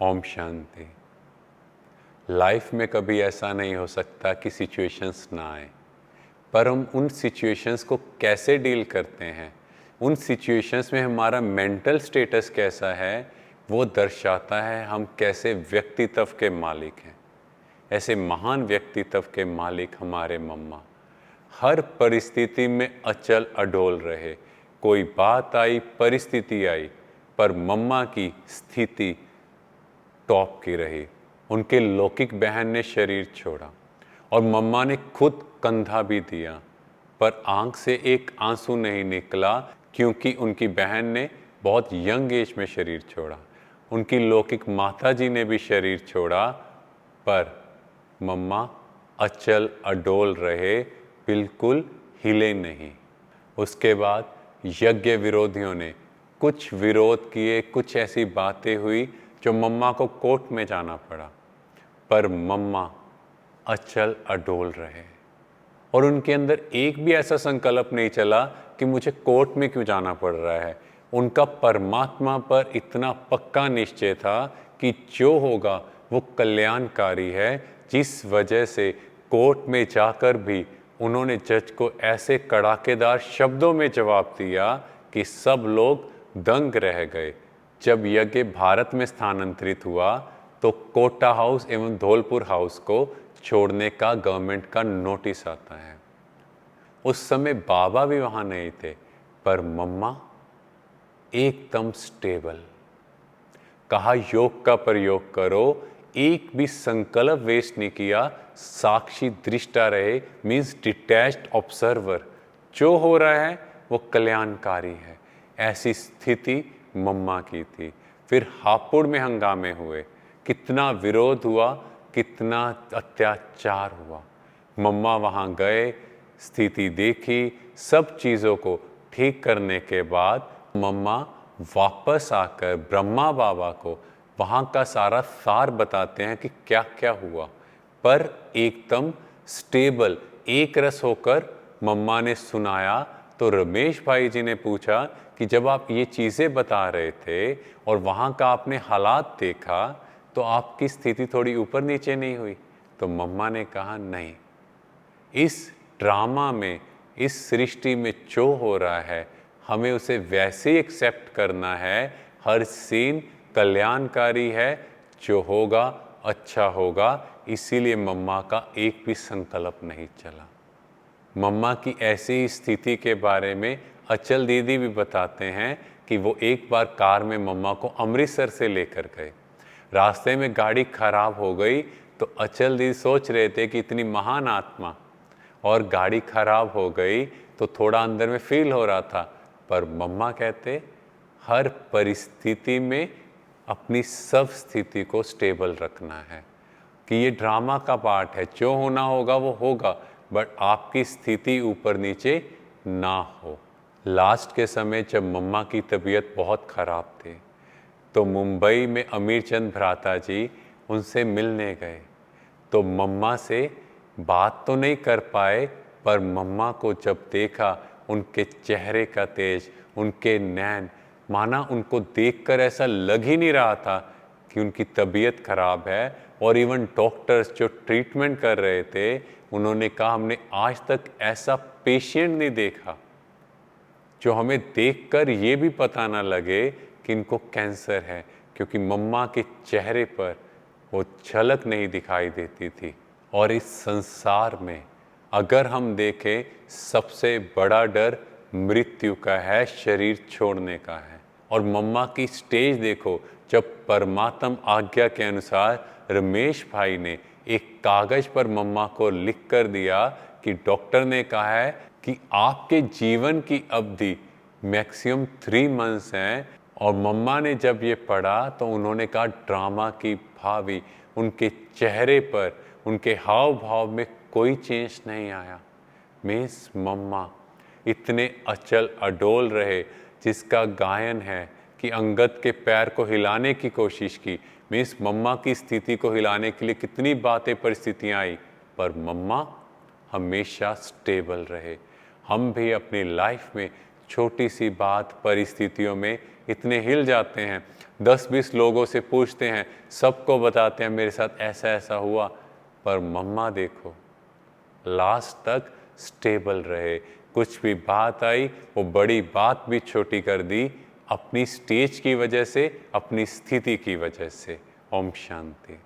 Om Shanti. Life में कभी ऐसा नहीं हो सकता कि सिचुएशंस ना आए, पर हम उन सिचुएशंस को कैसे डील करते हैं, उन सिचुएशंस में हमारा मेंटल स्टेटस कैसा है, वो दर्शाता है हम कैसे व्यक्तित्व के मालिक हैं। ऐसे महान व्यक्तित्व के मालिक हमारे मम्मा हर परिस्थिति में अचल अडोल रहे। कोई बात आई, परिस्थिति आई, पर मम्मा की स्थिति टॉप की रही। उनके लौकिक बहन ने शरीर छोड़ा और मम्मा ने खुद कंधा भी दिया, पर आंख से एक आंसू नहीं निकला, क्योंकि उनकी बहन ने बहुत यंग एज में शरीर छोड़ा। उनकी लौकिक माता जी ने भी शरीर छोड़ा, पर मम्मा अचल अडोल रहे, बिल्कुल हिले नहीं। उसके बाद यज्ञ विरोधियों ने कुछ विरोध किए, कुछ ऐसी बातें हुई जो मम्मा को कोर्ट में जाना पड़ा, पर मम्मा अचल अडोल रहे और उनके अंदर एक भी ऐसा संकल्प नहीं चला कि मुझे कोर्ट में क्यों जाना पड़ रहा है। उनका परमात्मा पर इतना पक्का निश्चय था कि जो होगा वो कल्याणकारी है, जिस वजह से कोर्ट में जाकर भी उन्होंने जज को ऐसे कड़ाकेदार शब्दों में जवाब दिया कि सब लोग दंग रह गए। जब यज्ञ भारत में स्थानांतरित हुआ तो कोटा हाउस एवं धौलपुर हाउस को छोड़ने का गवर्नमेंट का नोटिस आता है। उस समय बाबा भी वहाँ नहीं थे, पर मम्मा एकदम स्टेबल। कहा योग का प्रयोग करो, एक भी संकल्प वेस्ट नहीं किया, साक्षी दृष्टा रहे, मीन्स डिटैच्ड ऑब्जर्वर। जो हो रहा है वो कल्याणकारी है। ऐसी स्थिति मम्मा की थी। फिर हापुड़ में हंगामे हुए, कितना विरोध हुआ, कितना अत्याचार हुआ। मम्मा वहाँ गए, स्थिति देखी, सब चीज़ों को ठीक करने के बाद मम्मा वापस आकर ब्रह्मा बाबा को वहाँ का सारा सार बताते हैं कि क्या क्या हुआ, पर एकदम स्टेबल एक रस होकर मम्मा ने सुनाया। तो रमेश भाई जी ने पूछा कि जब आप ये चीज़ें बता रहे थे और वहाँ का आपने हालात देखा तो आपकी स्थिति थोड़ी ऊपर नीचे नहीं हुई? तो मम्मा ने कहा नहीं, इस ड्रामा में, इस सृष्टि में जो हो रहा है हमें उसे वैसे ही एक्सेप्ट करना है। हर सीन कल्याणकारी है, जो होगा अच्छा होगा। इसीलिए मम्मा का एक भी संकल्प नहीं चला। मम्मा की ऐसी स्थिति के बारे में अचल दीदी भी बताते हैं कि वो एक बार कार में मम्मा को अमृतसर से लेकर गए। रास्ते में गाड़ी खराब हो गई तो अचल दीदी सोच रहे थे कि इतनी महान आत्मा, और गाड़ी खराब हो गई तो थोड़ा अंदर में फील हो रहा था, पर मम्मा कहते हर परिस्थिति में अपनी सब स्थिति को स्टेबल रखना है, कि ये ड्रामा का पार्ट है, जो होना होगा वो होगा, बट आपकी स्थिति ऊपर नीचे ना हो। लास्ट के समय जब मम्मा की तबीयत बहुत ख़राब थी तो मुंबई में अमीरचंद भ्राता जी उनसे मिलने गए। तो मम्मा से बात तो नहीं कर पाए, पर मम्मा को जब देखा, उनके चेहरे का तेज, उनके नैन, माना उनको देखकर ऐसा लग ही नहीं रहा था कि उनकी तबीयत खराब है। और इवन डॉक्टर्स जो ट्रीटमेंट कर रहे थे, उन्होंने कहा हमने आज तक ऐसा पेशेंट नहीं देखा जो हमें देखकर ये भी पता ना लगे कि इनको कैंसर है, क्योंकि मम्मा के चेहरे पर वो झलक नहीं दिखाई देती थी। और इस संसार में अगर हम देखें, सबसे बड़ा डर मृत्यु का है, शरीर छोड़ने का है। और मम्मा की स्टेज देखो, जब परमात्म आज्ञा के अनुसार रमेश भाई ने एक कागज पर मम्मा को लिख कर दिया कि डॉक्टर ने कहा है कि आपके जीवन की अवधि मैक्सिमम 3 मंथ्स हैं। और मम्मा ने जब ये पढ़ा तो उन्होंने कहा ड्रामा की भावी, उनके चेहरे पर, उनके हाव भाव में कोई चेंज नहीं आया। मीन्स मम्मा इतने अचल अडोल रहे, जिसका गायन है कि अंगद के पैर को हिलाने की कोशिश की। मीन्स मम्मा की स्थिति को हिलाने के लिए कितनी बातें, परिस्थितियाँ आई, पर मम्मा हमेशा स्टेबल रहे। हम भी अपनी लाइफ में छोटी सी बात, परिस्थितियों में इतने हिल जाते हैं, 10-20 लोगों से पूछते हैं, सबको बताते हैं मेरे साथ ऐसा ऐसा हुआ, पर मम्मा देखो लास्ट तक स्टेबल रहे। कुछ भी बात आई वो बड़ी बात भी छोटी कर दी, अपनी स्टेज की वजह से, अपनी स्थिति की वजह से। ओम शांति।